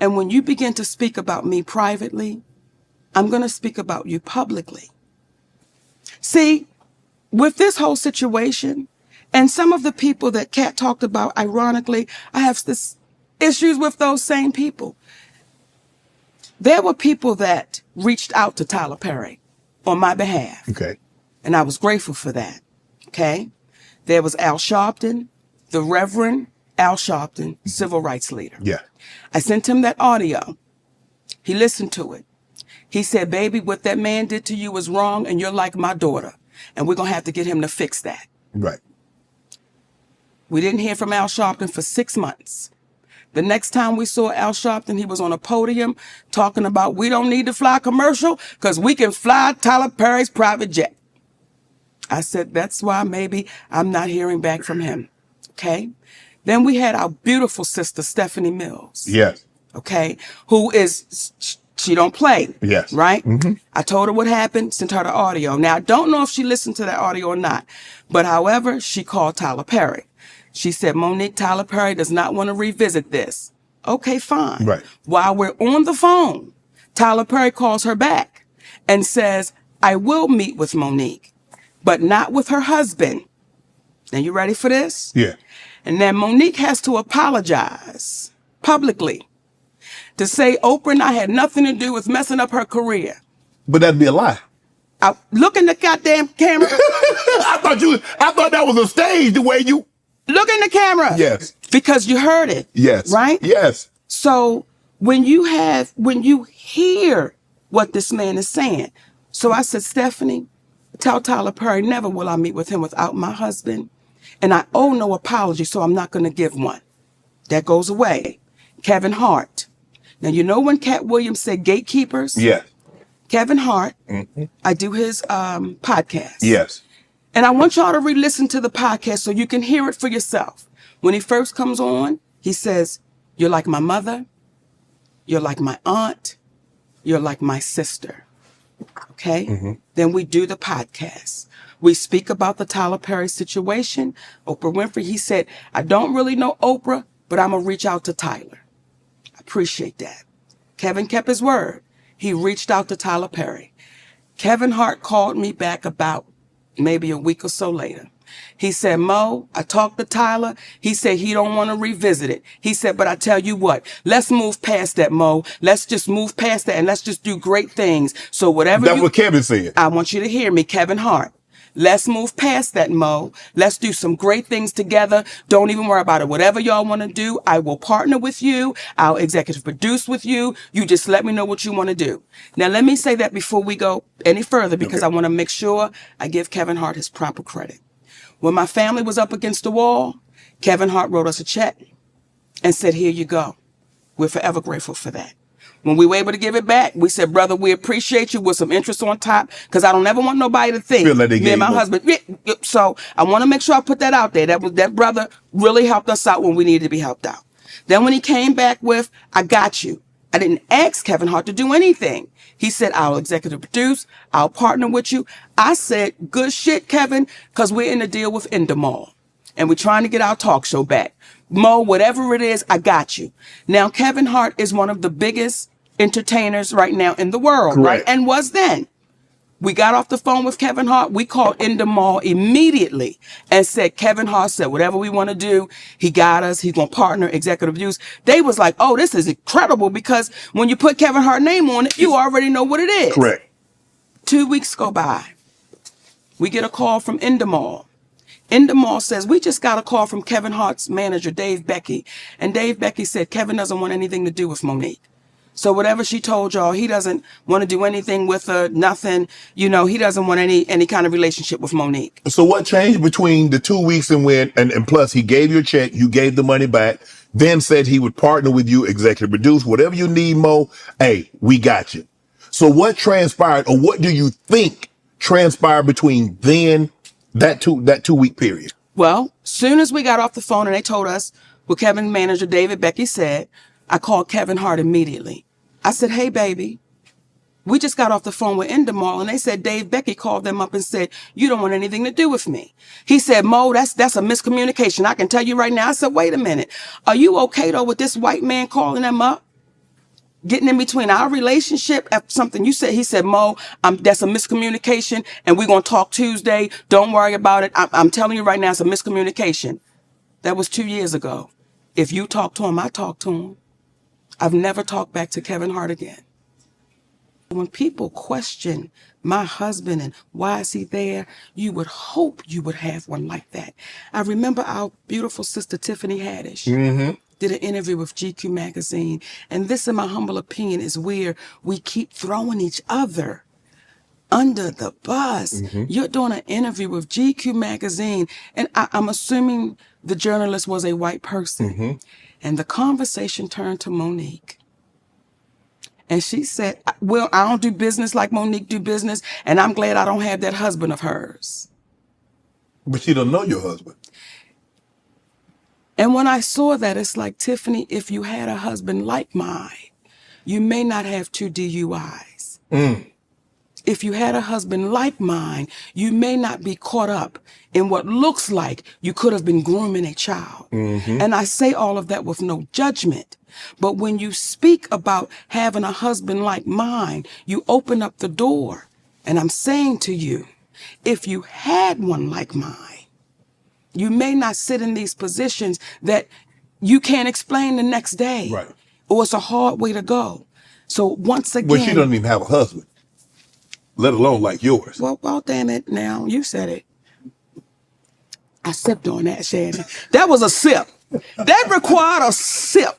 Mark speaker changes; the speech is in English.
Speaker 1: And when you begin to speak about me privately, I'm going to speak about you publicly. See, with this whole situation, and some of the people that Kat talked about, ironically, I have this issues with those same people. There were people that reached out to Tyler Perry on my behalf.
Speaker 2: Okay.
Speaker 1: And I was grateful for that. Okay. There was Al Sharpton, the Reverend Ale Sharpton, civil rights leader.
Speaker 2: Yeah.
Speaker 1: I sent him that audio. He listened to it. He said, baby, what that man did to you was wrong, and you're like my daughter. And we're going to have to get him to fix that.
Speaker 2: Right.
Speaker 1: We didn't hear from Al Sharpton for 6 months. The next time we saw Al Sharpton, he was on a podium talking about we don't need to fly commercial because we can fly Tyler Perry's private jet. I said, that's why maybe I'm not hearing back from him. Okay. Then we had our beautiful sister, Stephanie Mills.
Speaker 2: Yes.
Speaker 1: Okay. Who is, she don't play.
Speaker 2: Yes.
Speaker 1: Right? Mm-hmm. I told her what happened, sent her the audio. Now, I don't know if she listened to that audio or not, but however, she called Tyler Perry. She said, Monique, Tyler Perry does not want to revisit this. Okay, fine.
Speaker 2: Right.
Speaker 1: While we're on the phone, Tyler Perry calls her back and says, I will meet with Monique, but not with her husband. Now, you ready for this?
Speaker 2: Yeah.
Speaker 1: And then Monique has to apologize publicly to say Oprah and I had nothing to do with messing up her career.
Speaker 2: But that'd be a lie.
Speaker 1: Look in the goddamn camera.
Speaker 2: I thought that was a stage, the way you...
Speaker 1: Look in the camera.
Speaker 2: Yes.
Speaker 1: Because you heard it.
Speaker 2: Yes.
Speaker 1: Right?
Speaker 2: Yes.
Speaker 1: So when you hear what this man is saying. So I said, Stephanie, tell Tyler Perry, never will I meet with him without my husband. And I owe no apology, so I'm not going to give one. That goes away. Kevin Hart. Now, you know when Cat Williams said gatekeepers?
Speaker 2: Yes.
Speaker 1: Kevin Hart, I do his podcast.
Speaker 2: Yes.
Speaker 1: And I want y'all to re-listen to the podcast so you can hear it for yourself. When he first comes on, he says, you're like my mother, you're like my aunt, you're like my sister. Okay? Mm-hmm. Then we do the podcast. We speak about the Tyler Perry situation. Oprah Winfrey, he said, I don't really know Oprah, but I'm going to reach out to Tyler. I appreciate that. Kevin kept his word. He reached out to Tyler Perry. Kevin Hart called me back about maybe a week or so later. He said, Mo, I talked to Tyler. He said he don't want to revisit it. He said, but I tell you what, let's move past that, Mo. Let's just move past that and let's just do great things. So whatever
Speaker 2: That's what Kevin said.
Speaker 1: I want you to hear me, Kevin Hart. Let's move past that, Mo. Let's do some great things together. Don't even worry about it. Whatever y'all want to do, I will partner with you. I'll executive produce with you. You just let me know what you want to do. Now, let me say that before we go any further, because I want to make sure I give Kevin Hart his proper credit. When my family was up against the wall, Kevin Hart wrote us a check and said, here you go. We're forever grateful for that. When we were able to give it back, we said, brother, we appreciate you with some interest on top, because I don't ever want nobody to think me and my husband. So I want to make sure I put that out there. That brother really helped us out when we needed to be helped out. Then when he came back with, I got you. I didn't ask Kevin Hart to do anything. He said, I'll executive produce. I'll partner with you. I said, good shit, Kevin, because we're in a deal with Endemol. And we're trying to get our talk show back. Mo, whatever it is, I got you. Now, Kevin Hart is one of the biggest entertainers right now in the world,
Speaker 2: Correct.
Speaker 1: right? And was then. We got off the phone with Kevin Hart. We called Endemol immediately and said, Kevin Hart said, whatever we want to do, he got us. He's going to partner, executive produce. They was like, oh, this is incredible, because when you put Kevin Hart's name on it, you already know what it is.
Speaker 2: Correct.
Speaker 1: 2 weeks go by. We get a call from Endemol. Endemol says, we just got a call from Kevin Hart's manager, Dave Becky. And Dave Becky said, Kevin doesn't want anything to do with Monique. So whatever she told y'all, he doesn't want to do anything with her, nothing. You know, he doesn't want any kind of relationship with Monique.
Speaker 2: So what changed between the 2 weeks and plus he gave you a check, you gave the money back, then said he would partner with you, executive produce, whatever you need, Mo, hey, we got you. So what transpired, or what do you think transpired between then, that 2 week period?
Speaker 1: Well, soon as we got off the phone and they told us what Kevin's manager, David Becky, said, I called Kevin Hart immediately. I said, hey, baby, we just got off the phone with Endemol, and they said Dave Becky called them up and said, you don't want anything to do with me. He said, Mo, that's a miscommunication. I can tell you right now. I said, wait a minute. Are you okay, though, with this white man calling them up? getting in between our relationship after something you said. He said, Mo, that's a miscommunication and we're going to talk Tuesday. Don't worry about it. I'm telling you right now, it's a miscommunication. That was 2 years ago. If you talk to him, I talk to him. I've never talked back to Kevin Hart again. When people question my husband and why is he there, you would hope you would have one like that. I remember our beautiful sister Tiffany Haddish did an interview with GQ magazine. And this, in my humble opinion, is where we keep throwing each other under the bus. You're doing an interview with GQ magazine, and I'm assuming the journalist was a white person. And the conversation turned to Monique. And she said, well, I don't do business like Monique do business, and I'm glad I don't have that husband of hers.
Speaker 2: But she don't know your husband.
Speaker 1: And when I saw that, it's like, Tiffany, if you had a husband like mine, you may not have 2 DUIs. If you had a husband like mine, you may not be caught up in what looks like you could have been grooming a child. And I say all of that with no judgment. But when you speak about having a husband like mine, you open up the door. And I'm saying to you, if you had one like mine, you may not sit in these positions that you can't explain the next day.
Speaker 2: Right.
Speaker 1: Or it's a hard way to go. So once again...
Speaker 2: Well, she doesn't even have a husband, let alone like yours.
Speaker 1: Well, damn it now. You said it. I sipped on that, Shannon. That was a sip. That required a sip.